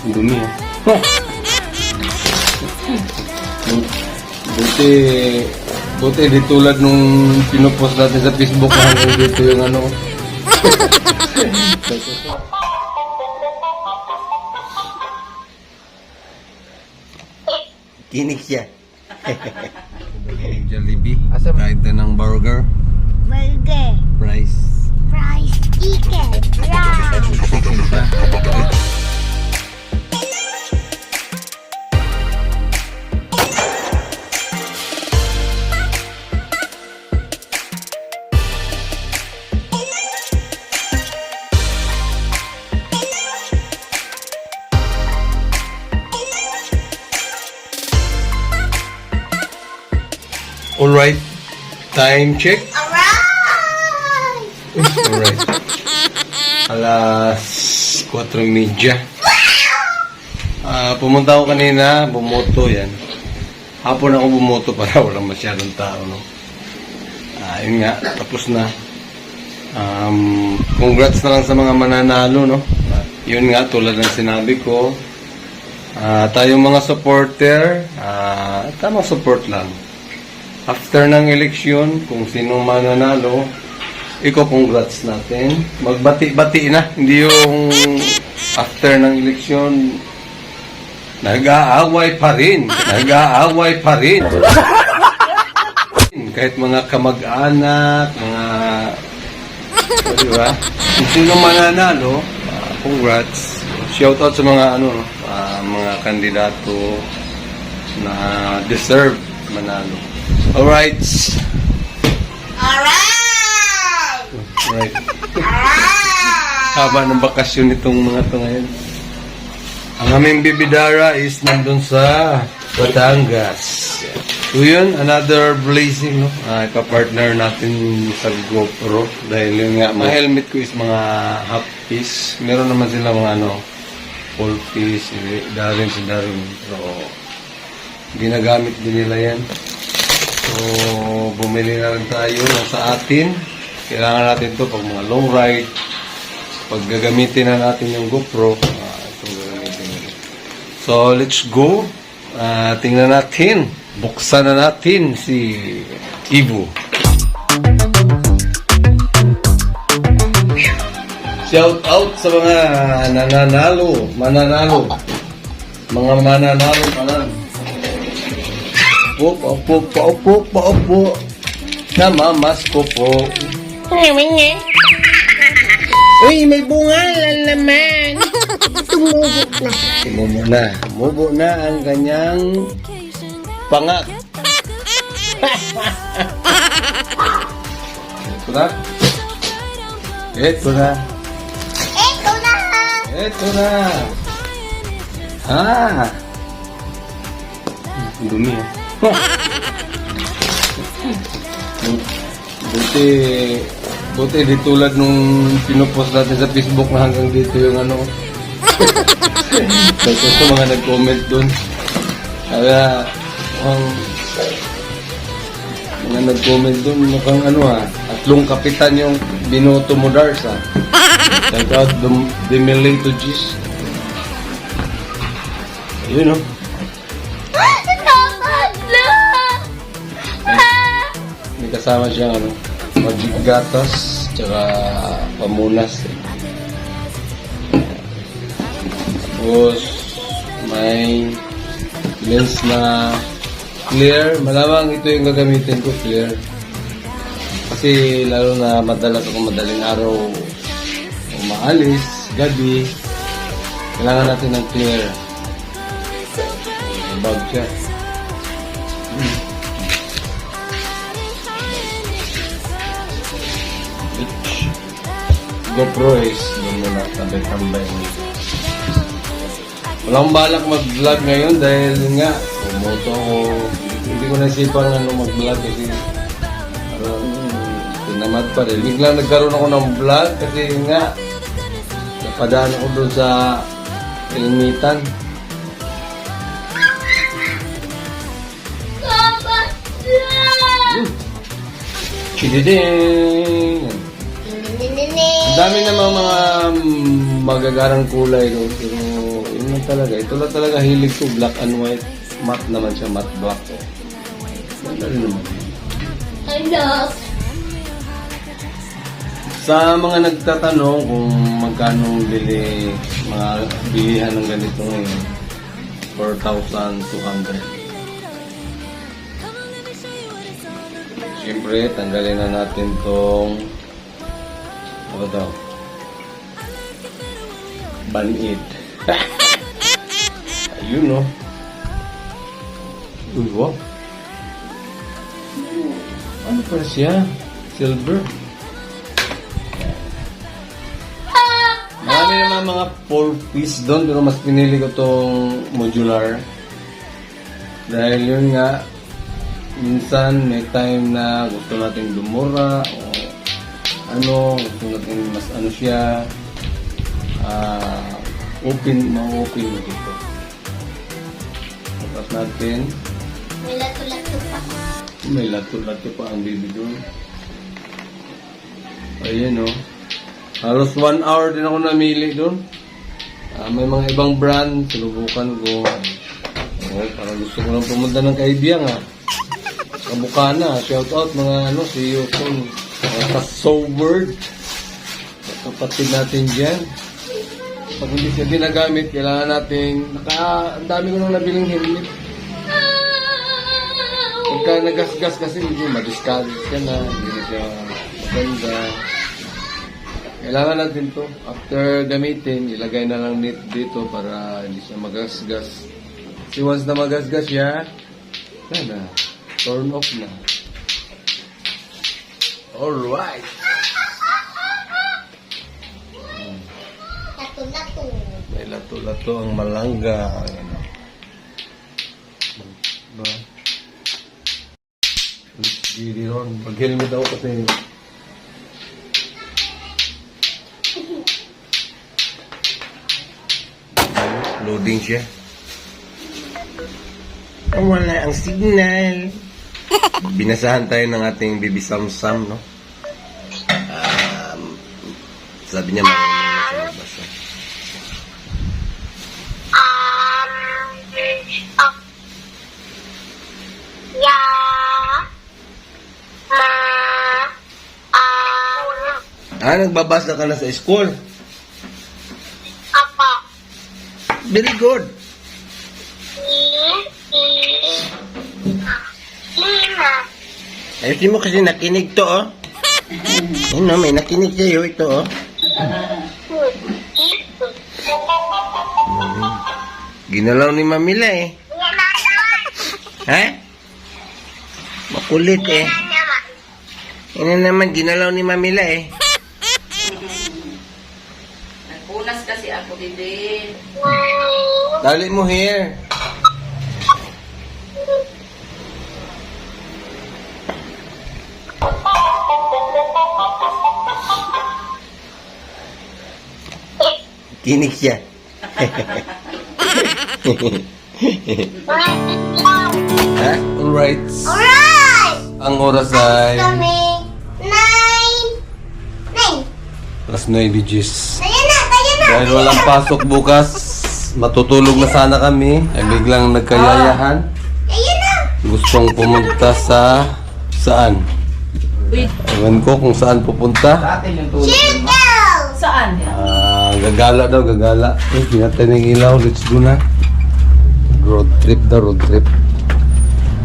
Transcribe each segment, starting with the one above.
Ang dumi ah. Buti di tulad nung pinupost natin sa Facebook na hanggang dito yung ano. Kinig siya. Jollibee. Kahit ng burger. Burger. Price. Fries. Chicken. Rice. Alright. Time check. Alright! Alright. Alas 4:30. Pumunta ako kanina, bumoto yan. Hapon ako bumoto para walang masyadong tao, no? Yun nga, tapos na. Congrats na lang sa mga mananalo, no? Yun nga, tulad ng sinabi ko, tayong mga supporter, tamang support lang. After ng eleksyon, kung sinong mananalo, congrats natin. Magbati-bati na. Hindi yung after ng eleksyon, nag-aaway pa rin. Nag-aaway pa rin. Kahit mga kamag-anak, mga... diba? Kung sinong mananalo, congrats. Shoutout sa mga mga kandidato na deserve manalo. Alright. Alright! Alright. Haba ng bakasyon nitong mga to ngayon. Ang aming bibidara is nandun sa Batangas. So yun, another blazing, no? Ipapartner natin sa GoPro. Dahil yun nga, mga helmet ko is mga half piece. Meron naman sila mga full piece. Darin. So, ginagamit din nila yan. So, bumili na rin tayo sa atin. Kailangan natin to pag mga long ride. Pag gagamitin na natin yung GoPro, itong gagamitin natin. So, let's go. Tingnan natin. Buksan na natin si Ivo. Shout out sa mga mananalo. Mga mananalo pa lang. Paupo. Namamas ko po. Uy, may bunga naman. Tumubo na ang kanyang pangak. Ito na. Ang dumi ah. Buti di tulad nung pinupost natin sa Facebook na hanggang dito yung ano. Kasi mga nag-comment dun. Kaya mga nag-comment dun mukhang tatlong kapitan yung binoto mo, Dars ah. Check out the Milito G's. Yun oh. May kasama siya magic gatas tsaka pamunas. Tapos may lens na clear. Malamang ito yung gagamitin ko, clear. Kasi lalo na madalas ako madaling araw umaalis, gabi, kailangan natin ng clear. Bag siya. GoPro is doon na tambay-tambay. Walang balak mag-vlog ngayon dahil nga bumoto ako. Hindi ko naisipan mag-vlog kasi tinamad pa rin. Biglang nagkaroon ako ng vlog kasi nga napadaan ako doon sa Ilmitan. Chididing! Ang dami namang mga magagarang kulay doon. Pero yun Ganun talaga. Ito lang talaga hilig ko. Black and white. Matte naman siya. Matte black. Madali naman. I love. Sa mga nagtatanong kung magkano bili, mga bilihan ng ganito ngayon, 4,200. Siyempre, tanggalin na natin tong ano daw? Banid. Ayun, no? Uy, wow. Ano pa siya? Silver. Marami naman mga 4-piece doon, pero mas pinili ko tong modular. Dahil yun nga, minsan may time na gusto natin dumura o ano, gusto natin mas ano siya, ma-open mo dito. Tapos natin, May lato-lato pa. may lato-lato pa ang baby doon. Ayun, oh. Halos 1 hour din ako namili doon. May mga ibang brand, sinubukan ko. Parang gusto ko lang pumunta ng Kaibiyang, Kabukana, shout out mga si Yukon. Mga ka-Soword. Kapatid natin dyan. Pag hindi siya ginagamit, kailangan natin, ang dami ko nang nabiling helmet. Pagka nagasgas kasi, hindi madiscarded ka na, hindi na siya maganda. Kailangan natin to. After gamitin, ilagay na lang dito para hindi siya magasgas. Kasi once na magasgas siya, turn off na. Alright. Lato-lato. May lato-lato ang malangga. Ayan, o. Diba? Gili ron. Pag-helmet ako kasi loading siya. Wala ang signal. Binasahan tayo ng ating baby Samsam, no? Sabi niya marunong na siya magbasa. Nagbabasa ka na sa school? Apa. Very good. Lima. Ayusin mo kasi nakinig to, oh. Ano, may nakinig sa'yo ito, oh. Ginalaw ni Mamila, eh. Ha? Makulit, eh. Ano naman, ginalaw ni Mamila, eh. Nagpunas kasi ako, bebe. Dali mo here. Kinig siya. Ha? Alright. Alright! Ang oras ay Kami. 9. plus 9 BGs. Tayo na! Dahil walang pasok bukas, matutulog na sana kami. Ay biglang nagkayayahan. Tayo na! Gustong pumunta sa saan? Ewan ko kung saan pupunta. Circle! Saan yan? Gagala daw, gagala. Hindi natin ng ilaw. Let's go na. Road trip daw, road trip.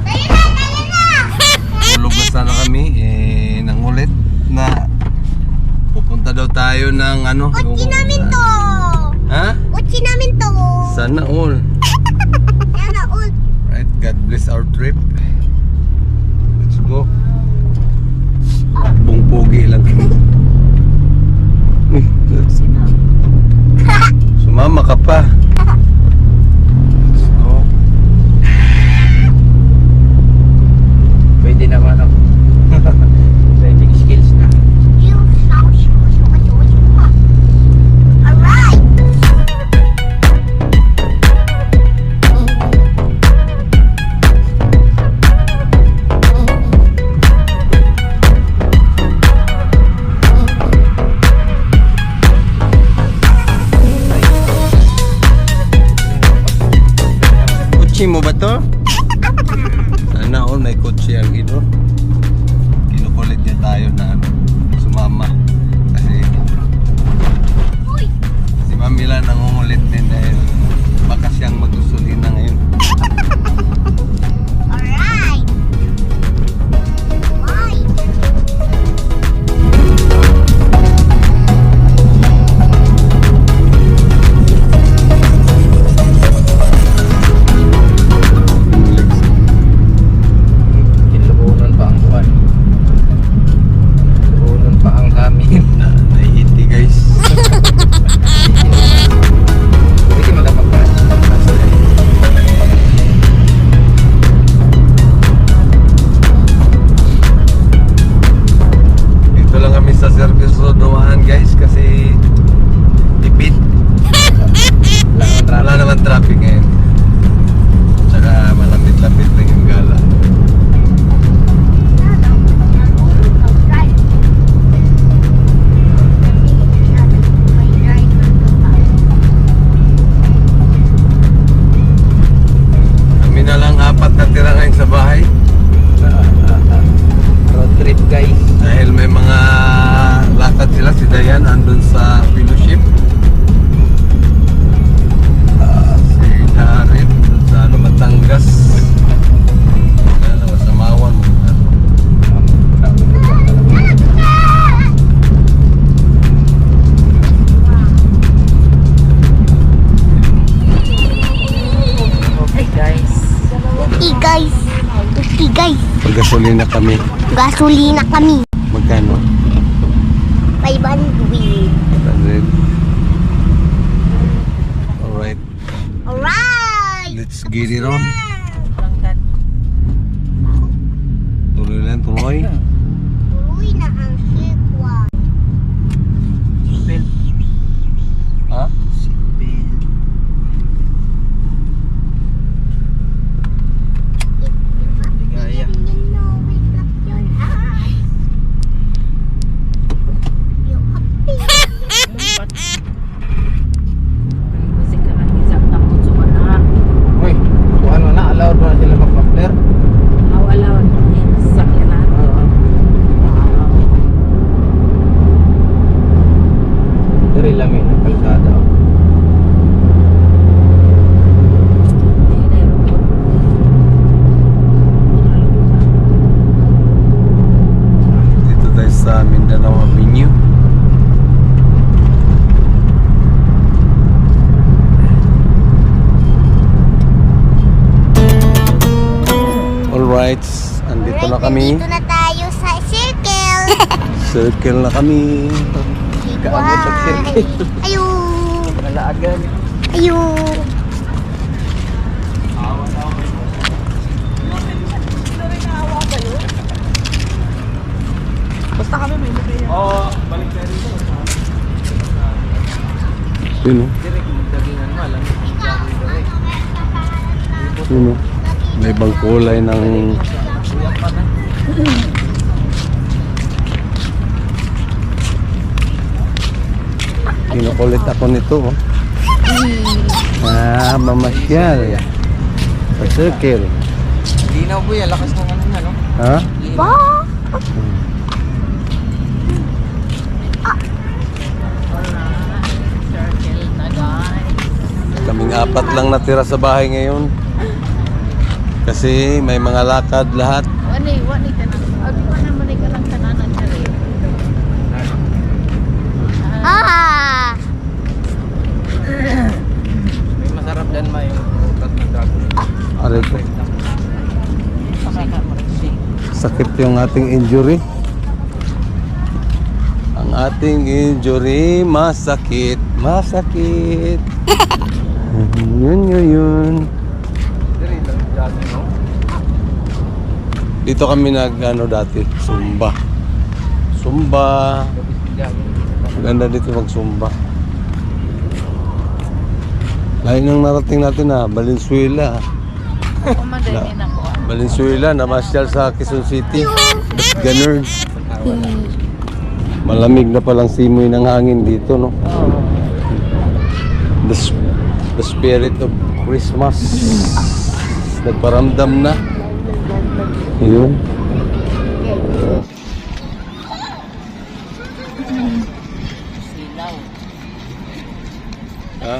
Tayo na! Tayo na! Tulog na sana kami. Nang ulit na pupunta daw tayo ng ano. Kotse namin to! Ha? Kotse namin to! Sana all. Sana all. Right, God bless our trip. Let's go. Bong pogi lang. Sumama ka pa. Let's go. Pwede naman ako. Driving skills na. Alright! Kotse mo ba to? Sana all may kotse ang ino. Kinukulit niya tayo na sumama. Kasi si Mamila nangungulit din dahil baka siyang magsusulina ngayon. Alright. Bye. Kinubunan pa ang kuwan. Kinubunan pa ang kami. Nahihiti guys. Pwede magkapagpas. Dito lang kami sa service road dumaan guys kasi tipid. Wala naman traffic ngayon. Tsaka malapit-lapit lang yung gala. Kami na lang apat na tira ngayon sa bahay. Road trip guys. Dahil may mga lakad sila, si Dayan andun sa fellowship. Si Darin dun sa Batangas. Sa Mawang. Hey guys. Okay guys. Okay guys. Paggasolina kami. Gasolina kami. Magkano? 500. 100. Alright, Alright. let's get it on. Langkat. Tuloy lang, tuloy. Tuloy na ang sikwa. Seatbelt. Ha? Seatbelt. Ligaya. Kasi ka lang isang tapos sa na. Uy, kuhan mo na. Allowed mo na sila mag-muffler. Awalaw. Sakyan na. Dari lami ng kalsada. Dito tayo sa Mindanao Avenue. Alright, andito na kami. Dito na tayo sa circle. Circle na kami. Kaabot sa circle. Ayun. Malaagan. Ayun. Sino? Direk, dagingan mo. Alam mo, jogging direk. Sino? May ibang kulay ng Kuya pa na. kinukulit ako nito. Oh. Mamasyal. Sa circle. Linaw po yan. Lakas ng ano nga, no? Ha? Ba? Circle na guys. Kaming apat lang natira sa bahay ngayon. Kasi may mga lakad lahat. Wani ka na. Agi pa naman ka lang kananan ka rin. Ah. May masarap dyan ma yung utat ng dragon. Aray ko. Sakit yung ating injury. Ang ating injury masakit. Masakit. Yun. Direk lang jogging, no? Dito kami nag dati, Zumba. Jogging. Maganda dito mag-Zumba. Lain ang narating natin Valenzuela. Kumadali na ko. Valenzuela, namasyal sa Quezon City. Ganun. Malamig na palang simoy ng hangin dito, no? The spirit of Christmas. nagparamdam na. Yun. Silaw. Ha?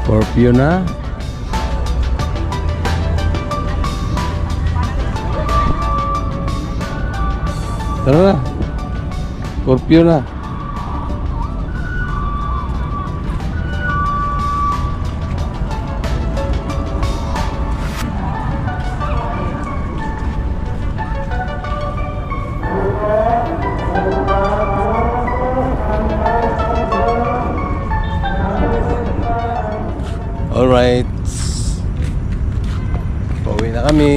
Scorpio na. Tara na. Scorpio na. Alright. Pauwi na kami.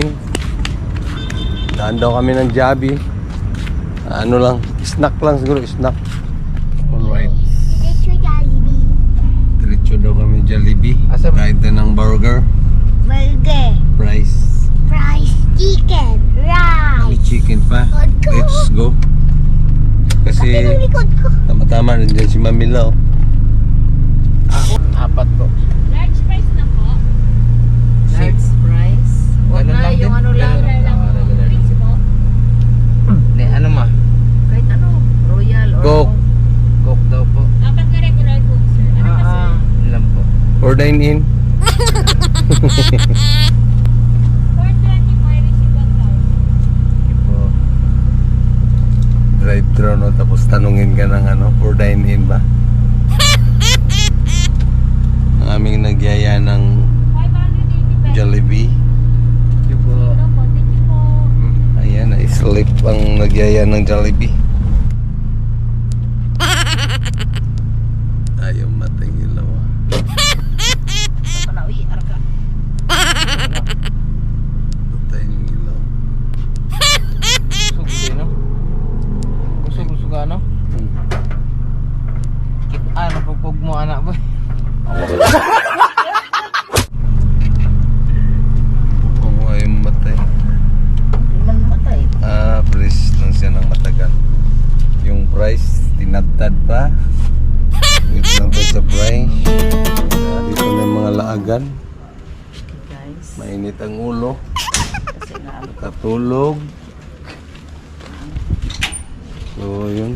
Daan daw kami ng Jollibee. Ano lang, snack lang siguro, snack. Alright. Diretso Jollibee. Diretso daw kami Jollibee. Asa ba? Kahit na ng burger. Burger. Price. Fries. Chicken. May Rice. chicken pa. Let's go. Let's go. Kasi Ang likod ko. tama-tama rin dyan si Mamila. Ako, 4 po. Large price na po. Large price. Huwag Ganun na lang yung din. ano lang. Ganun lang. Regular. Drinks mo. Ne, ano ma? Kahit ano. Royal or Coke. Coke daw po. Apat na regular Coke, sir. Ano pa, sir? Ilan po? Or dine in. 420 po, i-receive 1,000. Sige po. Drive-thru, no? Tapos tanungin ka ng ano, for dine in ba? Ang aming nagyaya ng 580 pesos. Jollibee. Sige po. Ano po, thank you po. Ayan, na-slip ang nagyaya ng Jollibee. Ayaw matay ilaw. Palawi, arka. Patay yung ilaw. Kusog din, no? Kusog ano? Ano, pagpag mo anak ba? Kung ayaw matay. Hindi man matay. Please lang siya ng matagal. Yung price, tinadtad pa. Wait lang pa sa price. Dito na yung mga laagan. Guys, Mainit ang ulo. kasi nga Katulog. So, yun.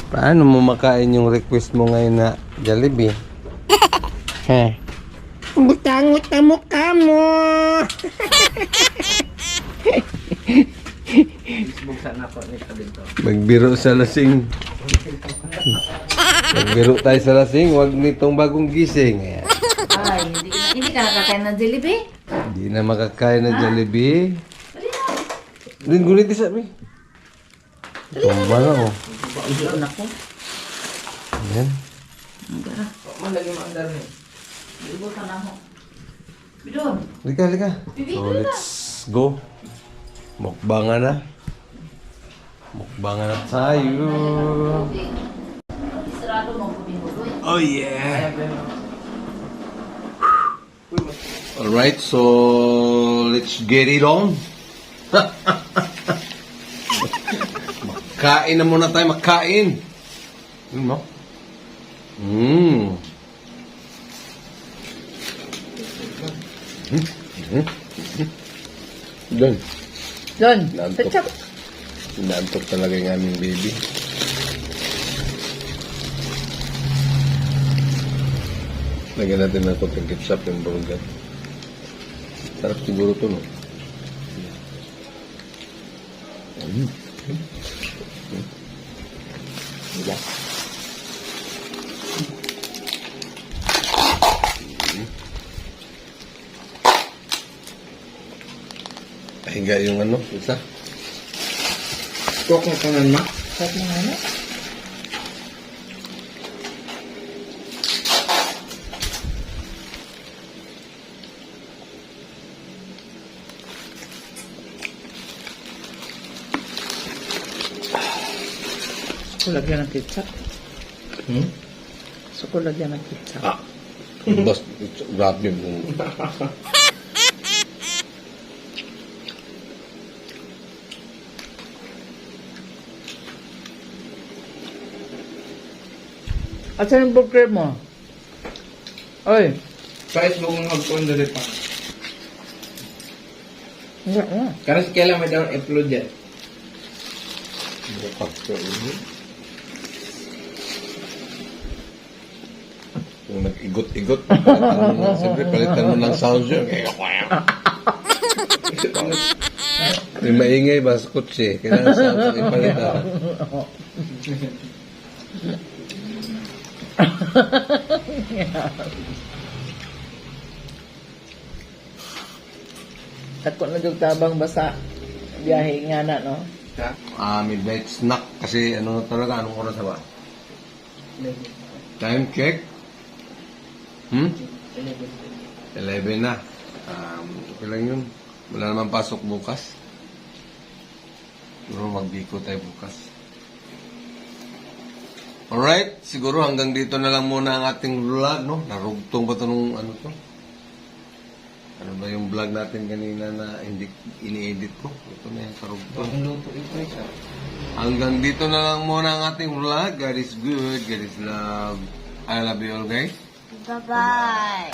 Paano mo makain yung request mo ngayon na Jollibee? Heh. Butangot na mukha mo! Buksan ako nito dito. Magbiro sa lasing. Magbiro tayo sa lasing, huwag nitong bagong gising. Ayan. ay, hindi ka nakakain ng Jollibee? Hindi na makakain ng Jollibee. Rin gunit sabi. Tumba na oh. Iyon ako. Ayan. Malagi mo ang dami. Ibutan ako. Bidon. Lika. So let's go. Mukbangan na. Mukbangan na tayo. Sarado mo po binuloy. Oh yeah. Alright, so let's get it on. Makain na muna tayo, makain. Yun mo? Doon. Don, Nantok. Nantok talaga yung aming baby. Lagyan natin ng konting ketchup yung burger. Sarap siguro to, no? Yeah. Pahinga yung ano, isa. Cook na kanan ma. Cook na ano? Gusto ko lagyan ng ketchup. Gusto ko lagyan ng ketchup. Ah. Bas, grabe yung... At saan yung burger mo? Oy! Price mo kung mag-phone dali pa. Nga. Karena kailan may daw upload yan. Yung nag-igot-igot. Siyempre, palitan mo ng sound yun. May maingay ba sa kutsi? Kailangan sound yung palitan. Ako na yung tabang basa. Biyahe nga na, no? Midnight snack. Kasi ano na talaga, anong oras na ba? Time check? 11 na. Okay lang yun. Wala naman pasok bukas. Siguro magbiko tayo bukas. Alright, siguro hanggang dito na lang muna ang ating vlog, no? Narugtong ba ito nung ano to? Ano ba yung vlog natin kanina na hindi ini-edit ko? Ito na yung karugtong. Hanggang dito na lang muna ang ating vlog. God is good. God is love. I love you all, guys. Bye-bye.